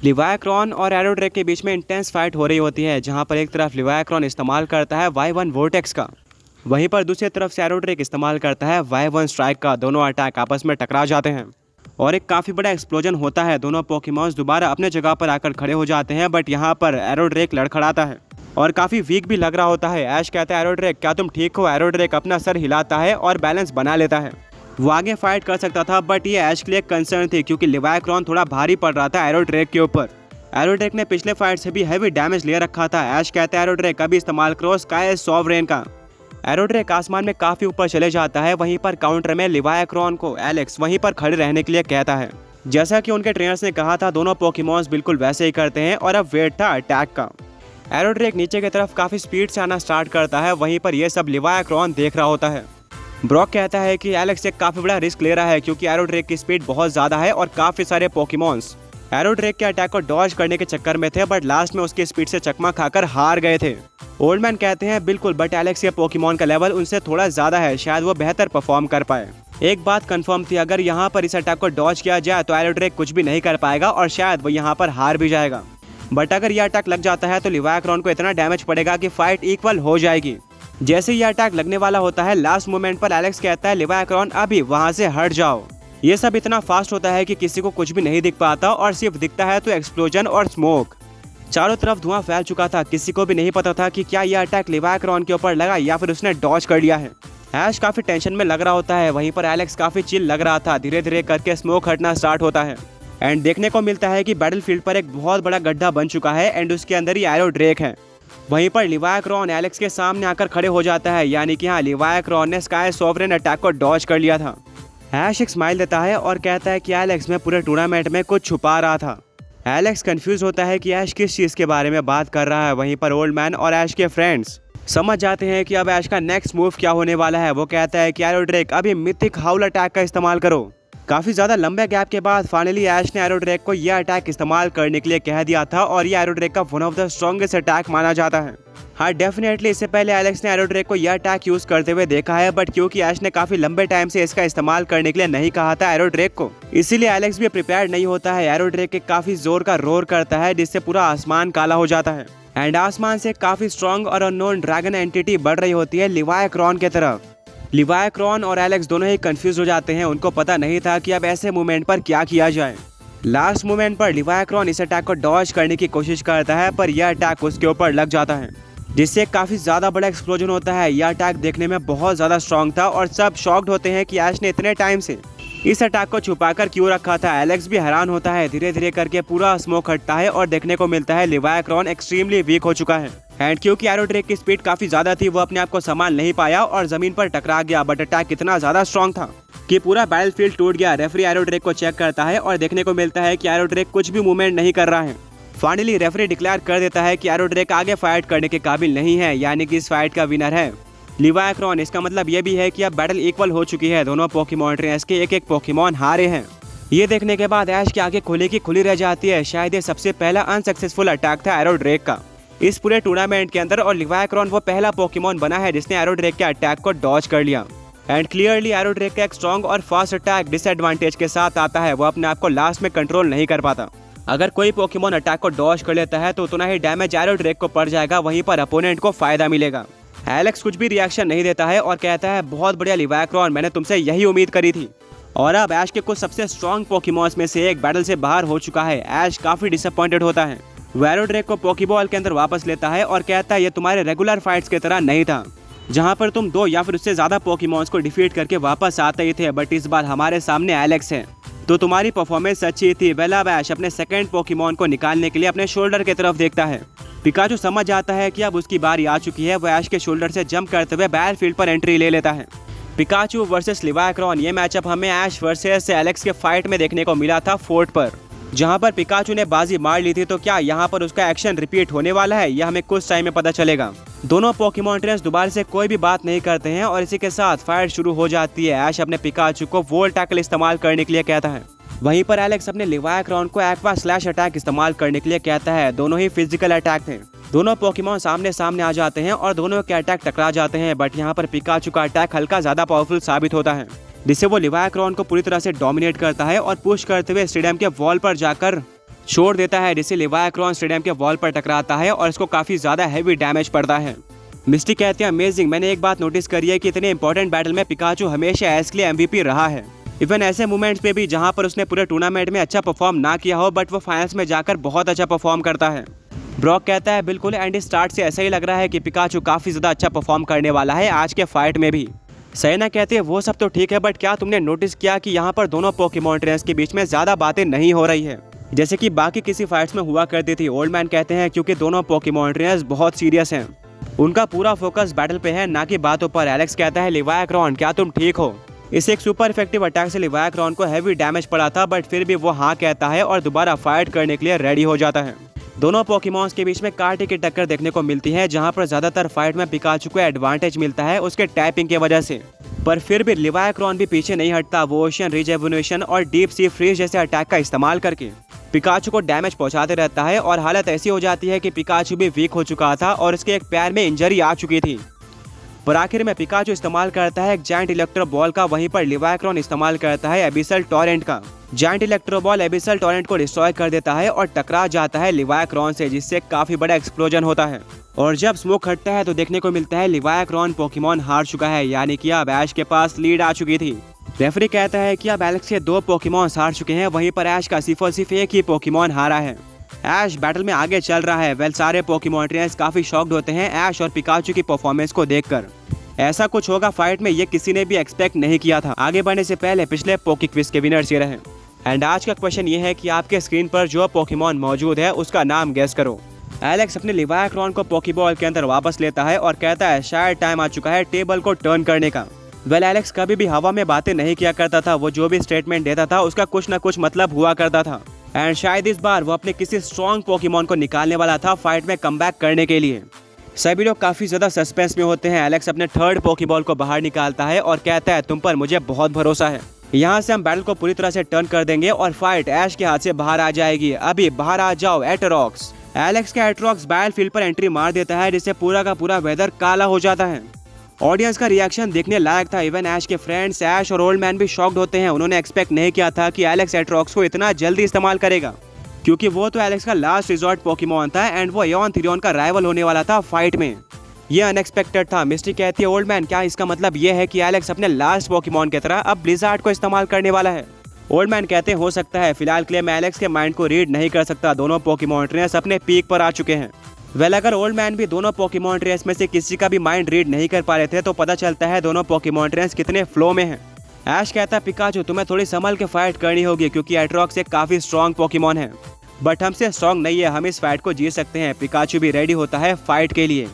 लिवायाक्रॉन और एरोड्रैक के बीच में इंटेंस फाइट हो रही होती है, जहां पर एक तरफ लिवायाक्रॉन इस्तेमाल करता है Y1 वोर्टेक्स का, वहीं पर दूसरी तरफ से एरोड्रैक इस्तेमाल करता है Y1 स्ट्राइक का। दोनों अटैक आपस में टकरा जाते हैं और एक काफ़ी बड़ा एक्सप्लोजन होता है। दोनों पोकेमॉन्स दोबारा अपने जगह पर आकर खड़े हो जाते हैं, बट यहाँ पर एरोड्रैक लड़खड़ाता है और काफ़ी वीक भी लग रहा होता है। ऐश कहता है एरोड्रैक क्या तुम ठीक हो? एरोड्रैक अपना सर हिलाता है और बैलेंस बना लेता है। वो आगे फाइट कर सकता था, बट ये ऐश के लिए कंसर्न थी क्योंकि लिवायाक्रॉन थोड़ा भारी पड़ रहा था एरोड्रैक के ऊपर। एरोड्रैक ने पिछले फाइट से भी हैवी डैमेज ले रखा था। ऐश कहता है एरोड्रैक अभी इस्तेमाल करो स्काई सॉवरेन का। एरोड्रैक आसमान में काफ़ी ऊपर चले जाता है। वहीं पर काउंटर में लिवायाक्रॉन को एलेक्स वहीं पर खड़े रहने के लिए कहता है। जैसा कि उनके ट्रेनर्स ने कहा था, दोनों पोकेमॉन्स बिल्कुल वैसे ही करते हैं और अब वेट था अटैक का। एरोड्रैक नीचे की तरफ काफ़ी स्पीड से आना स्टार्ट करता है। वहीं पर यह सब लिवायाक्रॉन देख रहा होता है। ब्रॉक कहता है कि एलेक्स एक काफ़ी बड़ा रिस्क ले रहा है क्योंकि एरोड्रैक की स्पीड बहुत ज़्यादा है और काफ़ी सारे पोकेमॉन्स एरोड्रैक के अटैक को डॉज करने के चक्कर में थे, बट लास्ट में उसकी स्पीड से चकमा खाकर हार गए थे। ओल्ड मैन कहते हैं बिल्कुल, बट एलेक्स के पोकेमॉन का लेवल उनसे थोड़ा ज़्यादा है, शायद वो बेहतर परफॉर्म कर पाए। एक बात कंफर्म थी, अगर यहाँ पर इस अटैक को डॉज किया जाए तो एरोड्रैक कुछ भी नहीं कर पाएगा और शायद वो यहाँ पर हार भी जाएगा। बट अगर यह अटैक लग जाता है तो लिवायाक्रॉन को इतना डैमेज पड़ेगा कि फाइट इक्वल हो जाएगी। जैसे यह अटैक लगने वाला होता है, लास्ट मोमेंट पर एलेक्स कहता है लिवायाक्रॉन अभी वहाँ से हट जाओ। ये सब इतना फास्ट होता है कि किसी को कुछ भी नहीं दिख पाता और सिर्फ दिखता है तो एक्सप्लोजन और स्मोक। चारों तरफ धुआं फैल चुका था। किसी को भी नहीं पता था कि क्या यह अटैक लिवायाक्रॉन के ऊपर लगा या फिर उसने डॉज कर लिया है। ऐश काफी टेंशन में लग रहा होता है। वहीं पर एलेक्स काफी चिल लग रहा था। धीरे धीरे करके स्मोक हटना स्टार्ट होता है एंड देखने को मिलता है कि बैटलफील्ड पर एक बहुत बड़ा गड्ढा बन चुका है एंड उसके अंदर ही एरोड्रैक है। वहीं पर लिवायाक्रॉन एलेक्स के सामने आकर खड़े हो जाता है, यानी कि हाँ, लिवायाक्रॉन ने स्काई सॉवरेन अटैक को डॉज कर लिया था। ऐश एक स्माइल देता है और कहता है कि एलेक्स में पूरे टूर्नामेंट में कुछ छुपा रहा था। एलेक्स कंफ्यूज होता है कि ऐश किस चीज़ के बारे में बात कर रहा है। वहीं पर ओल्ड मैन और ऐश के फ्रेंड्स समझ जाते हैं कि अब ऐश का नेक्स्ट मूव क्या होने वाला है। वो कहता है कि एरोड्रैक अभी मिथिक हाउल अटैक का इस्तेमाल करो। काफ़ी ज़्यादा लंबे गैप के बाद फाइनली ऐश ने एरोड्रैक को यह अटैक इस्तेमाल करने के लिए कह दिया था और यह एरोड्रैक का one of the strongest attack माना जाता है। हाँ, डेफिनेटली इससे पहले एलेक्स ने एरोड्रैक को यह अटैक यूज करते हुए देखा है, बट क्योंकि ऐश ने काफी लंबे टाइम से इसका इस्तेमाल करने के लिए नहीं कहा था एरोड्रैक को, इसीलिए एलेक्स भी प्रिपेयर्ड नहीं होता है। एरोड्रैक एक काफी जोर का रोर करता है जिससे पूरा आसमान काला हो जाता है एंड आसमान से काफी स्ट्रॉन्ग और अननोन ड्रैगन एंटिटी बढ़ रही होती है लिवायाक्रॉन के तरफ। लिवायाक्रॉन और एलेक्स दोनों ही कंफ्यूज हो जाते हैं। उनको पता नहीं था कि अब ऐसे मोमेंट पर क्या किया जाए। लास्ट मोमेंट पर लिवायाक्रॉन इस अटैक को डॉज करने की कोशिश करता है, पर यह अटैक उसके ऊपर लग जाता है जिससे काफी ज्यादा बड़ा एक्सप्लोजन होता है। यह अटैक देखने में बहुत ज्यादा स्ट्रॉन्ग था और सब शॉक्ड होते हैं कि ऐश ने इतने टाइम से इस अटैक को छुपाकर क्यों रखा था। एलेक्स भी हैरान होता है। धीरे धीरे करके पूरा स्मोक हटता है और देखने को मिलता है लिवायाक्रॉन एक्सट्रीमली वीक हो चुका है एंड क्योंकि एरोड्रैक की स्पीड काफी ज्यादा थी, वो अपने आप को संभाल नहीं पाया और जमीन पर टकरा गया। बट अटैक इतना ज्यादा स्ट्रॉन्ग था कि पूरा बैटलफील्ड टूट गया। रेफरी एरोड्रैक को चेक करता है और देखने को मिलता है कि एरोड्रैक कुछ भी मूवमेंट नहीं कर रहा है। फाइनली रेफरी डिक्लेयर कर देता है कि एरोड्रैक आगे फाइट करने के काबिल नहीं है, यानी कि इस फाइट का विनर है लिवायाक्रॉन। इसका मतलब ये भी है कि अब बैटल इक्वल हो चुकी है। दोनों पोकेमॉन ट्रेनर्स के एक एक पोकेमॉन हारे हैं। ये देखने के बाद ऐश की आगे खुली की खुली रह जाती है। शायद ये सबसे पहला अनसक्सेसफुल अटैक था एरोड्रैक का इस पूरे टूर्नामेंट के अंदर और लिवायाक्रॉन वो पहला पोकेमॉन बना है जिसने एरोड्रैक के अटैक को डॉज कर लिया एंड क्लियरली एरोड्रैक का एक स्ट्रॉन्ग और फास्ट अटैक डिसएडवांटेज के साथ आता है। वो अपने आप को लास्ट में कंट्रोल नहीं कर पाता। अगर कोई पोकेमॉन अटैक को डॉज कर लेता है तो उतना ही डैमेज एरोड्रैक को पड़ जाएगा, वहीं पर अपोनेंट को फायदा मिलेगा। एलेक्स कुछ भी रिएक्शन नहीं देता है और कहता है बहुत बढ़िया लिवायाक्रॉन, मैंने तुमसे यही उम्मीद करी थी। और अब ऐश के कुछ सबसे स्ट्रॉन्ग पोकेमॉन्स में से एक बैटल से बाहर हो चुका है। ऐश काफी डिसअपॉइंटेड होता है। वो एरोड्रैक को पोकेबॉल के अंदर वापस लेता है और कहता है ये तुम्हारे रेगुलर फाइट्स की तरह नहीं था जहां पर तुम 2 या फिर उससे ज्यादा पोकेमॉन्स को डिफीट करके वापस आते ही थे, बट इस बार हमारे सामने एलेक्स है तो तुम्हारी परफॉर्मेंस अच्छी थी। वेल अब ऐश अपने सेकंड पोकेमॉन को निकालने के लिए अपने शोल्डर की तरफ देखता है। पिकाचू समझ जाता है कि अब उसकी बारी आ चुकी है। वो ऐश के शोल्डर से जंप करते हुए बैटलफील्ड पर एंट्री ले लेता है। पिकाचू वर्सेस लिवायाक्रॉन, ये मैचअप हमें ऐश वर्सेस एलेक्स के फाइट में देखने को मिला था फोर्ट पर, जहां पर पिकाचू ने बाजी मार ली थी। तो क्या यहां पर उसका एक्शन रिपीट होने वाला है, यह हमें कुछ टाइम में पता चलेगा। दोनों पोकेमॉन ट्रेनर्स दोबारा से कोई भी बात नहीं करते हैं और इसी के साथ फाइट शुरू हो जाती है। ऐश अपने पिकाचू को वोल्ट टैकल इस्तेमाल करने के लिए कहता है। वहीं पर एलेक्स अपने लिवायाक्रॉन को एक्वा स्लैश अटैक इस्तेमाल करने के लिए कहता है। दोनों ही फिजिकल अटैक थे। दोनों पोकेमॉन सामने सामने आ जाते हैं और दोनों के अटैक टकरा जाते हैं, बट यहाँ पर पिकाचू का अटैक हल्का ज्यादा पावरफुल साबित होता है जिससे वो लिवायाक्रॉन को पूरी तरह से डोमिनेट करता है और पुश करते हुए स्टेडियम के वॉल पर जाकर छोड़ देता है, जिससे लिवाक्रॉन स्टेडियम के वॉल पर टकराता है और इसको काफी ज्यादा हैवी डैमेज पड़ता है। मिस्टी कहते हैं अमेजिंग, मैंने एक बात नोटिस करी है कि इतने इंपॉर्टेंट बैटल में पिकाचू हमेशा ऐश के लिए MVP रहा है। इवन ऐसे मोमेंट्स पे भी जहां पर उसने पूरे टूर्नामेंट में अच्छा परफॉर्म ना किया हो, बट वो फाइनल्स में जाकर बहुत अच्छा परफॉर्म करता है। ब्रॉक कहता है बिल्कुल, एंड स्टार्ट से ऐसा ही लग रहा है कि पिकाचू काफी ज्यादा अच्छा परफॉर्म करने वाला है आज के फाइट में भी। सैना कहते हैं वो सब तो ठीक है, बट क्या तुमने नोटिस किया कि यहाँ पर दोनों पोकेमॉन ट्रेनर्स के बीच में ज्यादा बातें नहीं हो रही है जैसे कि बाकी किसी फाइट्स में हुआ करती थी। ओल्ड मैन कहते हैं क्योंकि दोनों पोकेमॉन ट्रेनर्स बहुत सीरियस हैं, उनका पूरा फोकस बैटल पे है, ना कि बातों पर। एलेक्स कहता है लिवाक्रॉन क्या तुम ठीक हो? इस एक सुपर इफेक्टिव अटैक से लिवाक्रॉन को हैवी डैमेज पड़ा था, बट फिर भी वो हाँ कहता है और दोबारा फाइट करने के लिए रेडी हो जाता है। दोनों पोकेमॉन्स के बीच में कांटे की टक्कर देखने को मिलती है, जहां पर ज्यादातर फाइट में पिकाचू को एडवांटेज मिलता है उसके टैपिंग की वजह से, पर फिर भी लिवाक्रॉन भी पीछे नहीं हटता। वो ओशियन रिजेवनेशन और डीप सी फ्रीज जैसे अटैक का इस्तेमाल करके पिकाचू को डैमेज पहुंचाते रहता है और हालत ऐसी हो जाती है कि पिकाचू भी वीक हो चुका था और उसके एक पैर में इंजरी आ चुकी थी। पर आखिर में पिकाचू इस्तेमाल करता है एक जायंट इलेक्ट्रो बॉल का, वहीं पर लिवाक्रॉन इस्तेमाल करता है एबिसल टॉरेंट का। Giant electro ball abyssal torrent को डिस्ट्रॉय कर देता है और टकरा जाता है लिवाक्रॉन से, जिससे काफी बड़ा एक्सप्लोजन होता है। और जब स्मोक हटता है तो देखने को मिलता है लिवाक्रॉन पोकेमॉन हार चुका है, यानी कि अब ऐश के पास लीड आ चुकी थी। रेफरी कहता है कि अब एलेक्स के 2 पोकेमॉन हार चुके हैं, वहीं पर ऐश का सिर्फ और सिर्फ एक ही पोकेमॉन हारा है। ऐश बैटल में आगे चल रहा है। वेल सारे पोकेमॉन ट्रेनर्स काफी शॉक्ड होते हैं ऐश और पिकाचू की परफॉर्मेंस को देखकर। ऐसा कुछ होगा फाइट में ये किसी ने भी एक्सपेक्ट नहीं किया था। आगे बढ़ने से पहले पिछले पोकी क्विज के विनर्स ये रहे। एंड आज का क्वेश्चन ये है कि आपके स्क्रीन पर जो पोकेमॉन मौजूद है उसका नाम गेस करो। एलेक्स अपने लिवाक्रॉन को पोकेबॉल के अंदर वापस लेता है और कहता है शायद टाइम आ चुका है टेबल को टर्न करने का। वेल एलेक्स कभी भी हवा में बातें नहीं किया करता था, वो जो भी स्टेटमेंट देता था उसका कुछ न कुछ मतलब हुआ करता था। एंड शायद इस बार वो अपने किसी स्ट्रॉन्ग पोकेमॉन को निकालने वाला था फाइट में कमबैक करने के लिए। सभी लोग काफी ज्यादा सस्पेंस में होते हैं। एलेक्स अपने 3rd पोकेबॉल को बाहर निकालता है और कहता है तुम पर मुझे बहुत भरोसा है, यहाँ से हम बैटल को पूरी तरह से टर्न कर देंगे और फाइट ऐश के हाथ से बाहर आ जाएगी। अभी बाहर आ जाओ एटरॉक्स। एलेक्स का एटरॉक्स बैटलफील्ड पर एंट्री मार देता है, जिससे पूरा का पूरा वेदर काला हो जाता है। ऑडियंस का रिएक्शन देखने लायक था। इवन ऐश के फ्रेंड्स ऐश और ओल्ड मैन भी शॉक्ड होते हैं। उन्होंने एक्सपेक्ट नहीं किया था कि एलेक्स एटरॉक्स को इतना जल्दी इस्तेमाल करेगा, क्योंकि वो तो एलेक्स का लास्ट रिजॉर्ट पोकेमॉन था एंड वो एओन थीरियन का राइवल होने वाला था फाइट में। ये अनएक्सपेक्टेड था। मिस्टी कहती है ओल्ड मैन क्या इसका मतलब ये है कि एलेक्स अपने लास्ट पोकेमॉन की तरह अब ब्लिज़ार्ड को इस्तेमाल करने वाला है? ओल्ड मैन कहते हो सकता है, फिलहाल के लिए मैं एलेक्स के माइंड को रीड नहीं कर सकता। दोनों पोकेमॉन ट्रेनर्स अपने पीक पर आ चुके हैं। वेल अगर ओल्ड मैन भी दोनों पोकेमॉन ट्रेनर्स में से किसी का भी माइंड रीड नहीं कर पा रहे थे तो पता चलता है दोनों पोकेमॉन ट्रेनर्स कितने फ्लो में हैं। ऐश कहता है पिकाचू तुम्हें थोड़ी संभल के फाइट करनी होगी, क्योंकि एटरॉक्स एक काफी स्ट्रॉन्ग पोकेमॉन है, बट हमसे स्ट्रॉन्ग नहीं है, हम इस फाइट को जीत सकते हैं। पिकाचू भी रेडी होता है फाइट के लिए।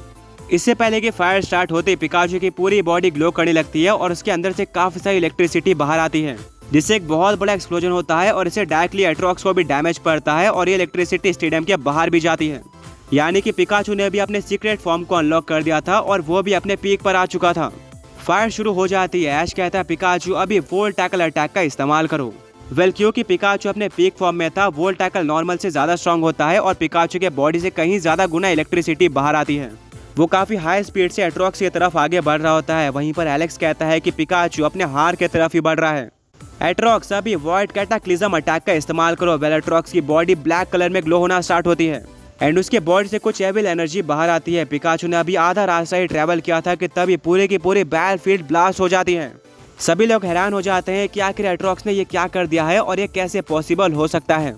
इससे पहले कि फायर स्टार्ट होते पिकाचू की पूरी बॉडी ग्लो करने लगती है और उसके अंदर से काफी सारी इलेक्ट्रिसिटी बाहर आती है, जिससे एक बहुत बड़ा एक्सप्लोजन होता है और इसे डायरेक्टली एटरॉक्स को भी डैमेज पड़ता है और ये इलेक्ट्रिसिटी स्टेडियम के बाहर भी जाती है। यानी कि पिकाचू ने भी अपने सीक्रेट फॉर्म को अनलॉक कर दिया था और वो भी अपने पीक पर आ चुका था। फायर शुरू हो जाती है। ऐश कहता है पिकाचू अभी वोल्ट टैकल अटैक का इस्तेमाल करो। वेल क्योंकि पिकाचू अपने पीक फॉर्म में था, वोल्ट टैकल नॉर्मल से ज्यादा स्ट्रॉन्ग होता है और पिकाचू के बॉडी से कहीं ज्यादा गुना इलेक्ट्रिसिटी बाहर आती है। वो काफी हाई स्पीड से एटरॉक्स की तरफ आगे बढ़ रहा होता है। वहीं पर एलेक्स कहता है कि पिकाचू अपने हार की तरफ ही बढ़ रहा है। एटरॉक्स अभी वॉइड कैटाक्लिज्म अटैक का इस्तेमाल करो। वेल एटरॉक्स की बॉडी ब्लैक कलर में ग्लो होना स्टार्ट होती है एंड उसके बॉडी से कुछ एविल एनर्जी बाहर आती है। पिकाचू ने अभी आधा रास्ता ही ट्रैवल किया था कि तभी पूरे की पूरी बैटलफील्ड ब्लास्ट हो जाती है। सभी लोग हैरान हो जाते हैं कि आखिर एटरॉक्स ने ये क्या कर दिया है और ये कैसे पॉसिबल हो सकता है।